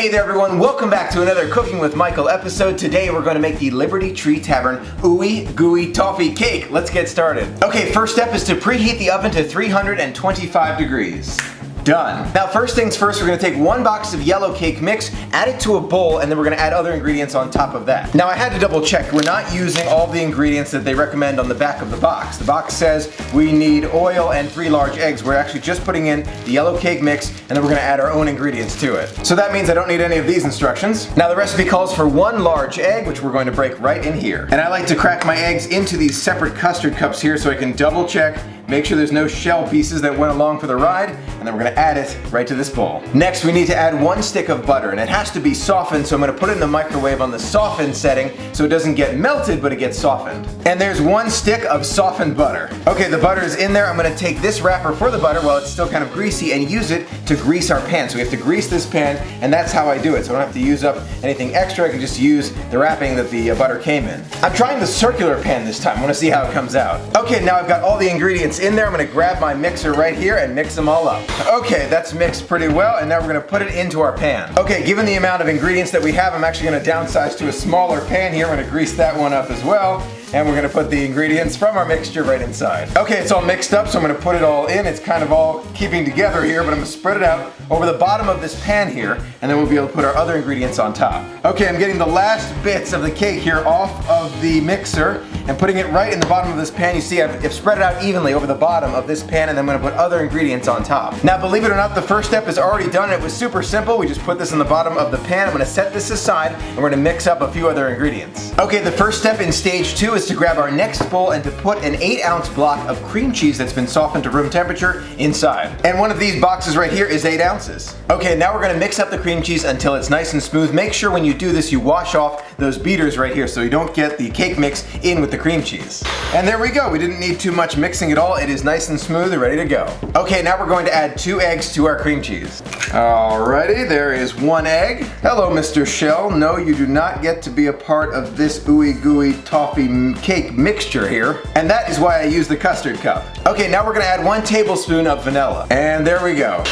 Hey there everyone, welcome back to another Cooking with Michael episode. Today we're going to make the Liberty Tree Tavern Ooey Gooey Toffee cake. Let's get started. Okay, first step is to preheat the oven to 325 degrees. Done. Now first things first, we're going to take one box of yellow cake mix, add it to a bowl, and then we're going to add other ingredients on top of that. Now I had to double check, we're not using all the ingredients that they recommend on the back of the box. The box says we need oil and 3 large eggs. We're actually just putting in the yellow cake mix, and then we're going to add our own ingredients to it. So that means I don't need any of these instructions. Now the recipe calls for 1 large egg, which we're going to break right in here. And I like to crack my eggs into these separate custard cups here so I can double check, make sure there's no shell pieces that went along for the ride, and then we're gonna add it right to this bowl. Next, we need to add 1 stick of butter, and it has to be softened, so I'm gonna put it in the microwave on the softened setting so it doesn't get melted, but it gets softened. And there's 1 stick of softened butter. Okay, the butter is in there. I'm gonna take this wrapper for the butter while it's still kind of greasy and use it to grease our pan. So we have to grease this pan, and that's how I do it. So I don't have to use up anything extra. I can just use the wrapping that the butter came in. I'm trying the circular pan this time. I wanna see how it comes out. Okay, now I've got all the ingredients in there. I'm gonna grab my mixer right here and mix them all up. Okay, that's mixed pretty well, and now we're gonna put it into our pan. Okay, given the amount of ingredients that we have, I'm actually gonna downsize to a smaller pan here. I'm gonna grease that one up as well, and we're gonna put the ingredients from our mixture right inside. Okay, it's all mixed up, so I'm gonna put it all in. It's kind of all keeping together here, but I'm gonna spread it out over the bottom of this pan here, and then we'll be able to put our other ingredients on top. Okay, I'm getting the last bits of the cake here off of the mixer and putting it right in the bottom of this pan. You see, I've spread it out evenly over the bottom of this pan, and then I'm gonna put other ingredients on top. Now, believe it or not, the first step is already done. It was super simple. We just put this in the bottom of the pan. I'm gonna set this aside, and we're gonna mix up a few other ingredients. Okay, the first step in stage 2 is to grab our next bowl and to put an 8-ounce block of cream cheese that's been softened to room temperature inside. And one of these boxes right here is 8 ounces. Okay, now we're gonna mix up the cream cheese until it's nice and smooth. Make sure when you do this, you wash off those beaters right here so you don't get the cake mix in with the cream cheese. And there we go. We didn't need too much mixing at all. It is nice and smooth and ready to go. Okay, now we're going to add 2 eggs to our cream cheese. Alrighty, there is 1 egg. Hello, Mr. Shell. No, you do not get to be a part of this Ooey Gooey Toffee cake mixture here. And that is why I use the custard cup. Okay, now we're gonna add 1 tablespoon of vanilla. And there we go.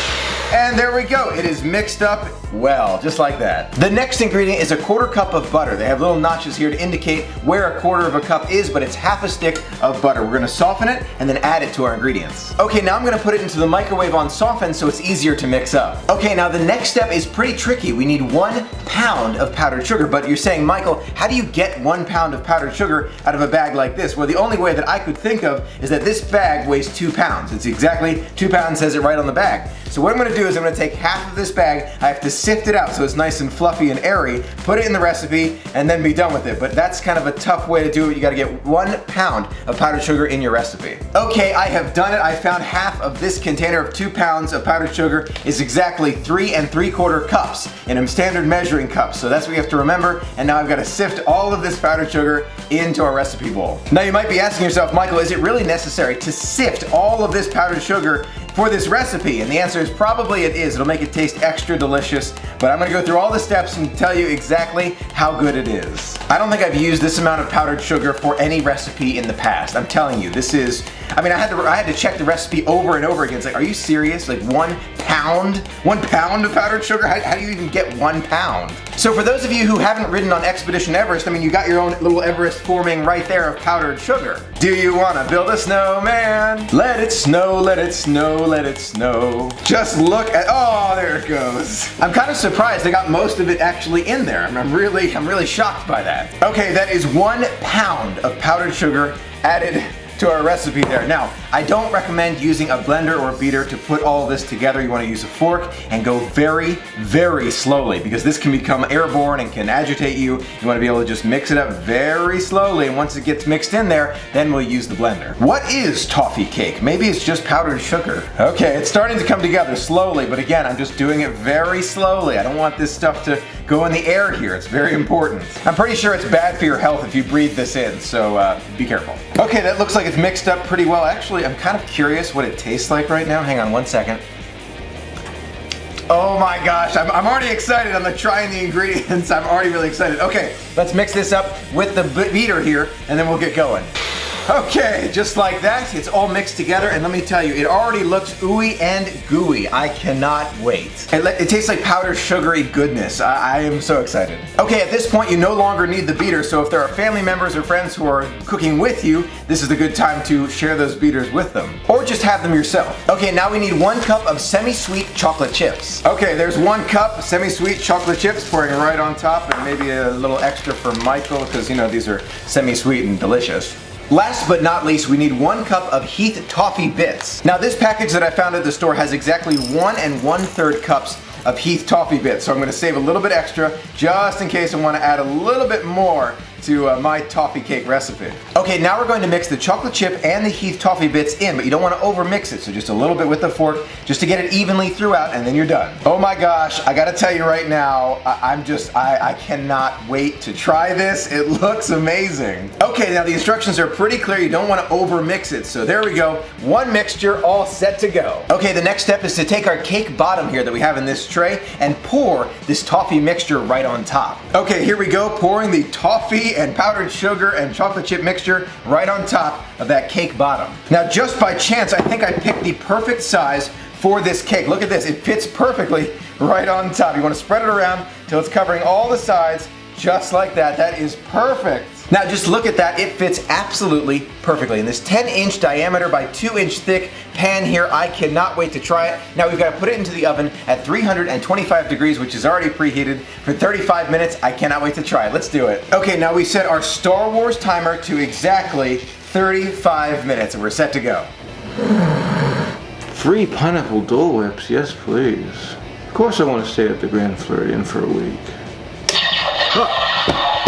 And there we go, it is mixed up well, just like that. The next ingredient is a 1/4 cup of butter. They have little notches here to indicate where a 1/4 cup is, but it's half a stick of butter. We're gonna soften it and then add it to our ingredients. Okay, now I'm gonna put it into the microwave on soften so it's easier to mix up. Okay, now the next step is pretty tricky. We need 1 pound of powdered sugar, but you're saying, Michael, how do you get 1 pound of powdered sugar out of a bag like this? Well, the only way that I could think of is that this bag weighs 2 pounds. It's exactly 2 pounds, says it right on the bag. So what I'm gonna do is I'm gonna take half of this bag, I have to sift it out so it's nice and fluffy and airy, put it in the recipe, and then be done with it. But that's kind of a tough way to do it. You gotta get 1 pound of powdered sugar in your recipe. Okay, I have done it. I found half of this container of 2 pounds of powdered sugar is exactly 3 3/4 cups in a standard measuring cup. So that's what you have to remember. And now I've gotta sift all of this powdered sugar into our recipe bowl. Now you might be asking yourself, Michael, is it really necessary to sift all of this powdered sugar for this recipe? And the answer is probably it is. It'll make it taste extra delicious, but I'm gonna go through all the steps and tell you exactly how good it is. I don't think I've used this amount of powdered sugar for any recipe in the past. I'm telling you, this is, I mean, I had to check the recipe over and over again. It's like, are you serious? Like 1 pound? 1 pound of powdered sugar? How do you even get 1 pound? So for those of you who haven't ridden on Expedition Everest, I mean, you got your own little Everest forming right there of powdered sugar. Do you wanna build a snowman? Let it snow, let it snow, let it snow. Just look at, oh, there it goes. I'm kind of surprised they got most of it actually in there. I'm really shocked by that. Okay, that is 1 pound of powdered sugar added to our recipe there. Now, I don't recommend using a blender or a beater to put all this together. You want to use a fork and go very, very slowly because this can become airborne and can agitate you. You want to be able to just mix it up very slowly, and once it gets mixed in there, then we'll use the blender. What is toffee cake? Maybe it's just powdered sugar. Okay, it's starting to come together slowly, but again, I'm just doing it very slowly. I don't want this stuff to go in the air here. It's very important. I'm pretty sure it's bad for your health if you breathe this in, so be careful. Okay, that looks like it's mixed up pretty well. Actually, I'm kind of curious what it tastes like right now. Hang on 1 second. Oh my gosh, I'm already excited. I'm trying the ingredients. I'm already really excited. Okay, let's mix this up with the beater here, and then we'll get going. Okay, just like that, it's all mixed together, and let me tell you, it already looks ooey and gooey. I cannot wait. It tastes like powdered sugary goodness. I am so excited. Okay, at this point, you no longer need the beater, so if there are family members or friends who are cooking with you, this is a good time to share those beaters with them. Or just have them yourself. Okay, now we need 1 cup of semi-sweet chocolate chips. Okay, there's 1 cup semi-sweet chocolate chips pouring right on top, and maybe a little extra for Michael, because you know these are semi-sweet and delicious. Last but not least, we need 1 cup of Heath Toffee bits. Now this package that I found at the store has exactly 1 1/3 cups of Heath Toffee bits, so I'm going to save a little bit extra just in case I want to add a little bit more to my toffee cake recipe. Okay, now we're going to mix the chocolate chip and the Heath Toffee bits in, but you don't want to over mix it, so just a little bit with the fork just to get it evenly throughout, and then you're done. Oh my gosh, I gotta tell you right now, I cannot wait to try this. It looks amazing. Okay, now the instructions are pretty clear. You don't want to over mix it, so there we go. 1 mixture all set to go. Okay, the next step is to take our cake bottom here that we have in this tray and pour this toffee mixture right on top. Okay, here we go, pouring the toffee and powdered sugar and chocolate chip mixture right on top of that cake bottom. Now just by chance, I think I picked the perfect size for this cake. Look at this, it fits perfectly right on top. You want to spread it around till it's covering all the sides, just like that. That is perfect. Now just look at that, it fits absolutely perfectly. In this 10-inch diameter by 2-inch thick pan here, I cannot wait to try it. Now we've got to put it into the oven at 325 degrees, which is already preheated, for 35 minutes. I cannot wait to try it. Let's do it. Okay, now we set our Star Wars timer to exactly 35 minutes, and we're set to go. Free pineapple Dole Whips, yes please. Of course I want to stay at the Grand Floridian for a week.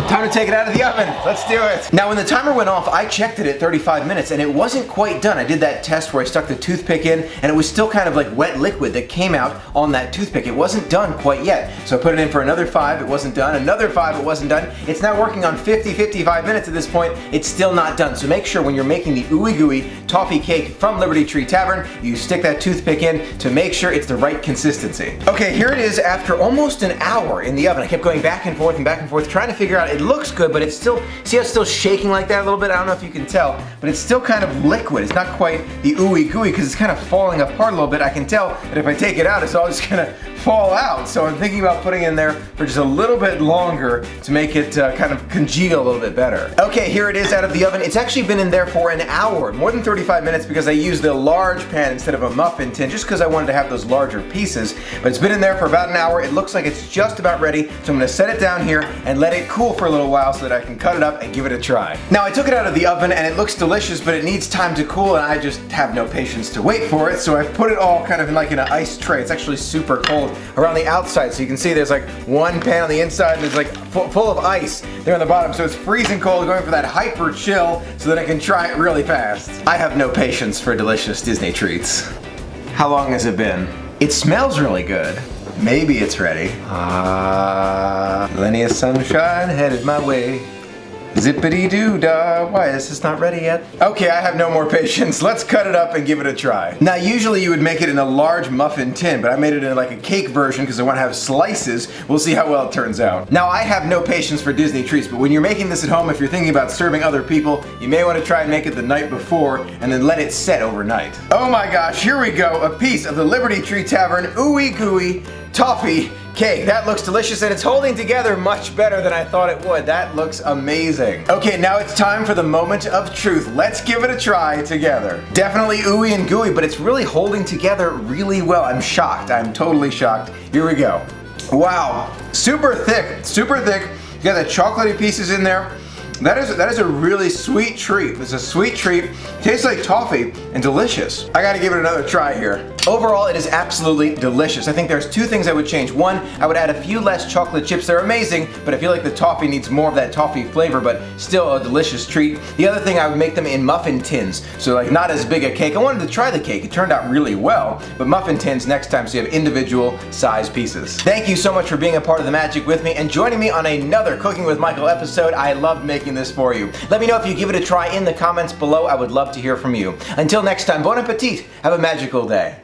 Time to take it out of the oven. Let's do it. Now when the timer went off, I checked it at 35 minutes and it wasn't quite done. I did that test where I stuck the toothpick in and it was still kind of like wet liquid that came out on that toothpick. It wasn't done quite yet. So I put it in for another 5, it wasn't done. Another 5, it wasn't done. It's now working on 55 minutes at this point. It's still not done. So make sure when you're making the Ooey Gooey Toffee cake from Liberty Tree Tavern, you stick that toothpick in to make sure it's the right consistency. Okay, here it is after almost an hour in the oven. I kept going back and forth trying to figure out, it looks good, but it's still, see how it's still shaking like that a little bit? I don't know if you can tell, but it's still kind of liquid. It's not quite the Ooey Gooey because it's kind of falling apart a little bit. I can tell that if I take it out, it's all just gonna fall out. So I'm thinking about putting it in there for just a little bit longer to make it kind of congeal a little bit better. Okay, here it is out of the oven. It's actually been in there for an hour, more than 35 minutes because I used the large pan instead of a muffin tin, just because I wanted to have those larger pieces. But it's been in there for about an hour. It looks like it's just about ready. So I'm gonna set it down here and let it cool for a little while so that I can cut it up and give it a try. Now I took it out of the oven and it looks delicious, but it needs time to cool and I just have no patience to wait for it, so I've put it all kind of in like in an ice tray. It's actually super cold around the outside, so you can see there's like one pan on the inside and there's like full of ice there on the bottom, so it's freezing cold, going for that hyper chill so that I can try it really fast. I have no patience for delicious Disney treats. How long has it been? It smells really good. Maybe it's ready. Plenty of sunshine headed my way. Zippity-doo-dah, why is this not ready yet? Okay, I have no more patience. Let's cut it up and give it a try. Now, usually you would make it in a large muffin tin, but I made it in like a cake version because I want to have slices. We'll see how well it turns out. Now, I have no patience for Disney treats, but when you're making this at home, if you're thinking about serving other people, you may want to try and make it the night before and then let it set overnight. Oh my gosh, here we go. A piece of the Liberty Tree Tavern Ooey Gooey Toffee cake. That looks delicious and it's holding together much better than I thought it would. That looks amazing. Okay, now it's time for the moment of truth. Let's give it a try together. Definitely ooey and gooey, but it's really holding together really well. I'm shocked. I'm totally shocked. Here we go. Wow, super thick, super thick. You got the chocolatey pieces in there. That is a really sweet treat. It's a sweet treat. Tastes like toffee and delicious. I gotta give it another try here. Overall, it is absolutely delicious. I think there's 2 things I would change. 1, I would add a few less chocolate chips. They're amazing, but I feel like the toffee needs more of that toffee flavor, but still a delicious treat. The other thing, I would make them in muffin tins. So like not as big a cake. I wanted to try the cake. It turned out really well, but muffin tins next time so you have individual size pieces. Thank you so much for being a part of the magic with me and joining me on another Cooking with Michael episode. I loved making this for you. Let me know if you give it a try in the comments below. I would love to hear from you. Until next time, bon appetit. Have a magical day.